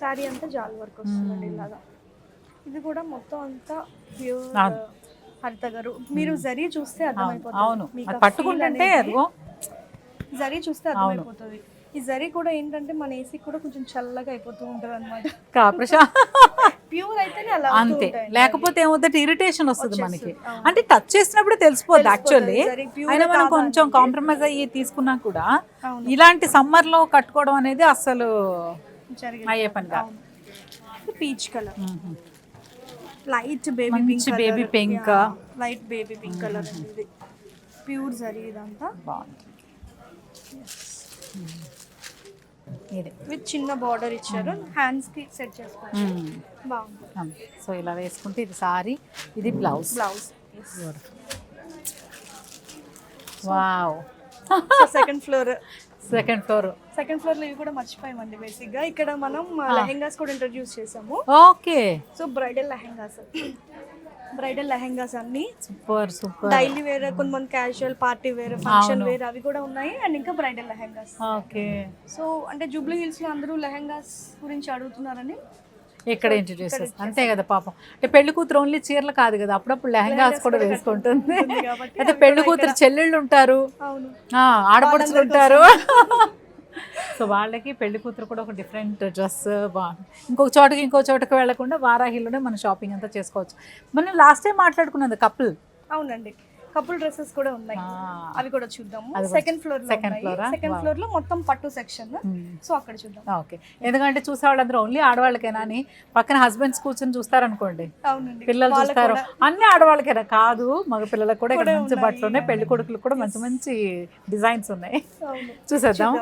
శారీ అంతా జాల్ వర్క్ వస్తుందండి ఇలాగా. ఇది కూడా మొత్తం అంతా ప్యూర్ హరిత గారు. మీరు జరీ చూస్తే అర్థమైపోతుంది. అవును, పట్టుకుంటుంటే అదిగో జరీ చూస్తే అర్థమైపోతుంది. ఈ జరీ కూడా ఏంటంటే మన ఏసీ కూడా కొంచెం చల్లగా అయిపోతూ ఉంటుంది అనమాట. ప్యూర్ అయితేనే అలా అంతే, లేకపోతే ఏమవుతుంది ఇరిటేషన్ వస్తుంది మనకి. అంటే టచ్ చేసినప్పుడు తెలిసిపోద్ది యాక్చువల్లీ. అయినా మనం కొంచెం కాంప్రమైజ్ అయ్యి తీసుకున్నా కూడా ఇలాంటి సమ్మర్ లో కట్టుకోవడం అనేది అసలు అయ్యే పని కాదు. Peach colour, light baby pink, light baby pink colour అండి. ఇది ప్యూర్ జరీ ఇదంతా బాగుంది. విత్ చిన్న బార్డర్ ఇచ్చారు, హ్యాండ్స్ కి సెట్ చేసుకోవచ్చు. బాగుంది. సో ఇలా వేసుకుంటే ఇది సారీ, ఇది బ్లౌజ్. వావ్. సెకండ్ ఫ్లోర్ లో ఇవి కూడా మర్చిపోయామండి. బేసిక్ గా ఇక్కడ మనం లెహెంగాస్ కూడా ఇంట్రడ్యూస్ చేసాము. ఓకే. సో బ్రైడల్ లెహెంగాస్ అన్ని సూపర్. డైలీ వేర్, కొంతమంది casual, party wear, function wear అవి కూడా ఉన్నాయి. అండ్ ఇంకా బ్రైడల్ లెహెంగాస్. ఓకే. సో అంటే జూబ్లీ హిల్స్ లో అందరూ లెహెంగాస్ గురించి అడుగుతున్నారని ఇక్కడ ఇంట్రడ్యూస్ చేస్తాం. అంతే కదా పాపం. అంటే పెళ్లి కూతురు ఓన్లీ చీరలు కాదు కదా, అప్పుడప్పుడు లెహంగాస్ కూడా వేసుకుంటుంది. అయితే పెళ్లి కూతురు చెల్లెళ్ళు ఉంటారు, ఆడపడుచులు ఉంటారు. సో వాళ్ళకి పెళ్లి కూతురు కూడా ఒక డిఫరెంట్ డ్రెస్ బాగుంది. ఇంకో చోటకి వెళ్లకుండా వారాహిలోనే మనం షాపింగ్ అంతా చేసుకోవచ్చు. మనం లాస్ట్ టైం మాట్లాడుకున్నది కపుల్. అవునండి, కపుల్ డ్రెస్సెస్ కూడా ఉన్నాయి. అవి కూడా చూద్దాము. సెకండ్ ఫ్లోర్ లో మొత్తం పట్టు సెక్షన్. సో అక్కడ చూద్దాం. ఓకే. ఎందుకంటే చూసే వాళ్ళందరూ ఓన్లీ ఆడవాళ్ళకేనా అని పక్కన హస్బెండ్స్ కూర్చొని చూస్తారనుకోండి, పిల్లలు చూస్తారు, అన్ని ఆడవాళ్ళకేనా కాదు, మగ పిల్లలకు కూడా ఇక్కడ మంచి బట్టలు ఉన్నాయి. పెళ్లి కొడుకులకు కూడా మంచి మంచి డిజైన్స్ ఉన్నాయి. చూసేద్దాం.